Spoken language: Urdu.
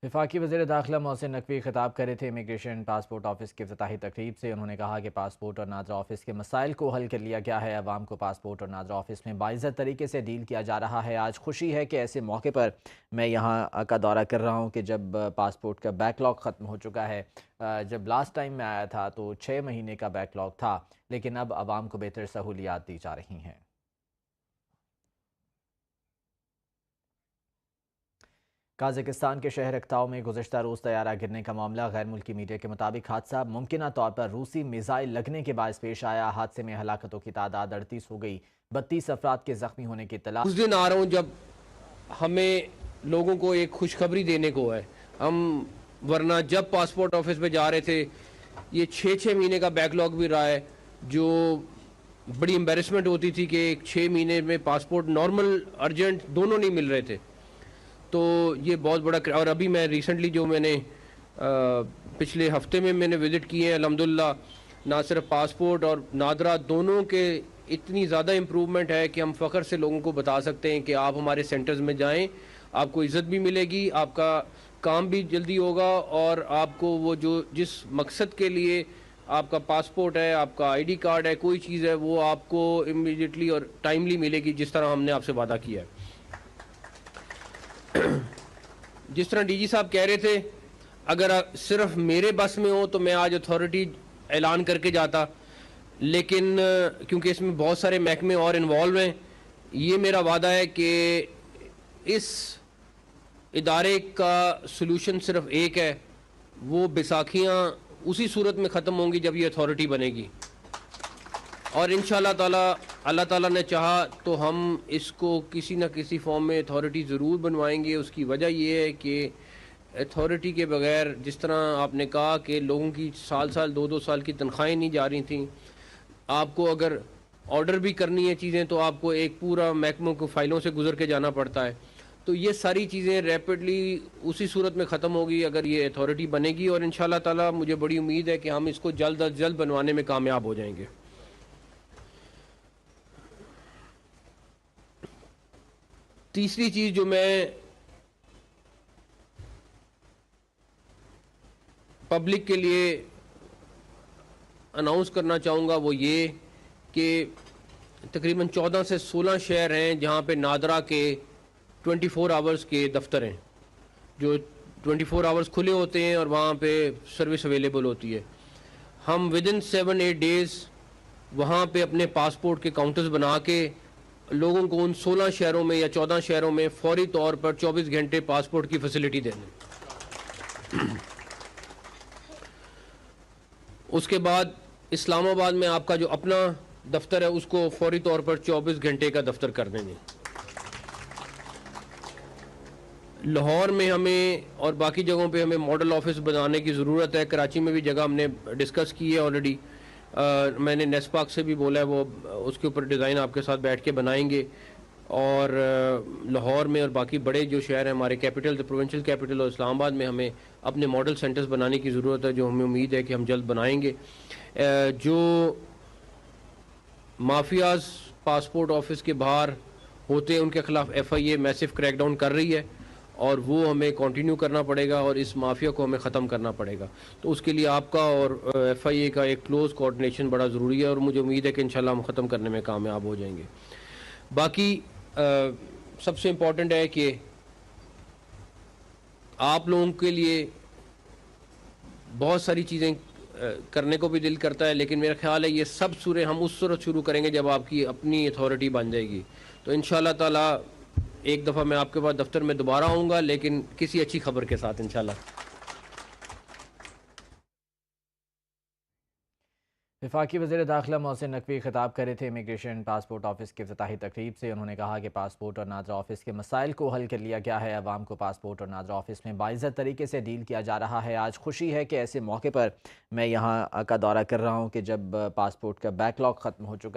وفاقی وزیر داخلہ محسن نقوی خطاب کر رہے تھے امیگریشن پاسپورٹ آفس کی افتتاحی تقریب سے۔ انہوں نے کہا کہ پاسپورٹ اور ناظرہ آفس کے مسائل کو حل کر لیا گیا ہے۔ عوام کو پاسپورٹ اور ناظرہ آفس میں باعزت طریقے سے ڈیل کیا جا رہا ہے۔ آج خوشی ہے کہ ایسے موقع پر میں یہاں کا دورہ کر رہا ہوں کہ جب پاسپورٹ کا بیک لاگ ختم ہو چکا ہے۔ جب لاسٹ ٹائم میں آیا تھا تو 6 مہینے کا بیک لاگ تھا، لیکن اب عوام کو بہتر سہولیات دی جا رہی ہیں۔ قازقستان کے شہر اکتاؤ میں گزشتہ روز طیارہ گرنے کا معاملہ، غیر ملکی میڈیا کے مطابق حادثہ ممکنہ طور پر روسی میزائل لگنے کے باعث پیش آیا۔ حادثے میں ہلاکتوں کی تعداد 38 ہو گئی، 32 افراد کے زخمی ہونے کی اطلاع۔ اس دن آ رہا ہوں جب ہمیں لوگوں کو ایک خوشخبری دینے کو ہے۔ ہم ورنہ جب پاسپورٹ آفس میں جا رہے تھے، یہ 6 مہینے کا بیک لاگ بھی رہا ہے، جو بڑی امبیرسمنٹ ہوتی تھی کہ 6 مہینے میں پاسپورٹ نارمل ارجنٹ دونوں نہیں مل رہے تھے۔ تو یہ بہت بڑا، اور ابھی میں ریسنٹلی جو میں نے پچھلے ہفتے میں نے وزٹ کیے ہیں، الحمدللہ نہ صرف پاسپورٹ اور نادرہ دونوں کے اتنی زیادہ امپروومنٹ ہے کہ ہم فخر سے لوگوں کو بتا سکتے ہیں کہ آپ ہمارے سینٹرز میں جائیں، آپ کو عزت بھی ملے گی، آپ کا کام بھی جلدی ہوگا، اور آپ کو وہ جس مقصد کے لیے آپ کا پاسپورٹ ہے، آپ کا آئی ڈی کارڈ ہے، کوئی چیز ہے، وہ آپ کو امیڈیٹلی اور ٹائملی ملے گی، جس طرح ہم نے آپ سے وعدہ کیا ہے۔ جس طرح ڈی جی صاحب کہہ رہے تھے، اگر صرف میرے بس میں ہو تو میں آج اتھارٹی اعلان کر کے جاتا، لیکن کیونکہ اس میں بہت سارے محکمے اور انوالو ہیں، یہ میرا وعدہ ہے کہ اس ادارے کا سلوشن صرف ایک ہے، وہ بیساکھیاں اسی صورت میں ختم ہوں گی جب یہ اتھارٹی بنے گی، اور انشاءاللہ تعالی اللہ تعالیٰ نے چاہا تو ہم اس کو کسی نہ کسی فارم میں اتھارٹی ضرور بنوائیں گے۔ اس کی وجہ یہ ہے کہ اتھارٹی کے بغیر، جس طرح آپ نے کہا کہ لوگوں کی سال 2 سال کی تنخواہیں نہیں جا رہی تھیں، آپ کو اگر آرڈر بھی کرنی ہے چیزیں تو آپ کو ایک پورا محکموں کو فائلوں سے گزر کے جانا پڑتا ہے۔ تو یہ ساری چیزیں ریپڈلی اسی صورت میں ختم ہوگی اگر یہ اتھارٹی بنے گی، اور انشاءاللہ تعالیٰ مجھے بڑی امید ہے کہ ہم اس کو جلد از جلد بنوانے میں کامیاب ہو جائیں گے۔ تیسری چیز جو میں پبلک کے لیے اناؤنس کرنا چاہوں گا وہ یہ کہ تقریباً 14 سے 16 شہر ہیں جہاں پہ نادرہ کے 24 آورز کے دفتر ہیں، جو 24 آورز کھلے ہوتے ہیں اور وہاں پہ سروس اویلیبل ہوتی ہے۔ ہم ودن 7-8 ڈیز وہاں پہ اپنے پاسپورٹ کے کاؤنٹرز بنا کے لوگوں کو ان 16 شہروں میں یا 14 شہروں میں فوری طور پر 24 گھنٹے پاسپورٹ کی فیسلٹی دے دیں۔ اس کے بعد اسلام آباد میں آپ کا جو اپنا دفتر ہے اس کو فوری طور پر 24 گھنٹے کا دفتر کر دیں گے۔ لاہور میں ہمیں اور باقی جگہوں پہ ہمیں ماڈل آفس بنانے کی ضرورت ہے۔ کراچی میں بھی جگہ ہم نے ڈسکس کی ہے آلریڈی، میں نے نیسپاک سے بھی بولا ہے وہ اس کے اوپر ڈیزائن آپ کے ساتھ بیٹھ کے بنائیں گے، اور لاہور میں اور باقی بڑے جو شہر ہیں ہمارے کیپٹل، پروونشل کیپٹل اور اسلام آباد میں ہمیں اپنے ماڈل سینٹرز بنانے کی ضرورت ہے، جو ہمیں امید ہے کہ ہم جلد بنائیں گے۔ جو مافیاز پاسپورٹ آفس کے باہر ہوتے ہیں ان کے خلاف ایف آئی اے میسو کریک ڈاؤن کر رہی ہے، اور وہ ہمیں کنٹینیو کرنا پڑے گا، اور اس مافیا کو ہمیں ختم کرنا پڑے گا۔ تو اس کے لیے آپ کا اور ایف آئی اے کا ایک کلوز کوآرڈینیشن بڑا ضروری ہے، اور مجھے امید ہے کہ انشاءاللہ ہم ختم کرنے میں کامیاب ہو جائیں گے۔ باقی سب سے امپورٹنٹ ہے کہ آپ لوگوں کے لیے بہت ساری چیزیں کرنے کو بھی دل کرتا ہے، لیکن میرا خیال ہے یہ سب صورتیں ہم اس صورت شروع کریں گے جب آپ کی اپنی اتھارٹی بن جائے گی۔ تو انشاءاللہ تعالیٰ ایک دفعہ میں آپ کے پاس دفتر میں دوبارہ آؤں گا، لیکن کسی اچھی خبر کے ساتھ انشاءاللہ۔ وفاقی وزیر داخلہ محسن نقوی خطاب کر رہے تھے امیگریشن پاسپورٹ آفس کی افتتاحی تقریب سے۔ انہوں نے کہا کہ پاسپورٹ اور ناظرہ آفس کے مسائل کو حل کر لیا گیا ہے۔ عوام کو پاسپورٹ اور ناظرہ آفس میں باعزت طریقے سے ڈیل کیا جا رہا ہے۔ آج خوشی ہے کہ ایسے موقع پر میں یہاں کا دورہ کر رہا ہوں کہ جب پاسپورٹ کا بیک لاگ ختم ہو چکا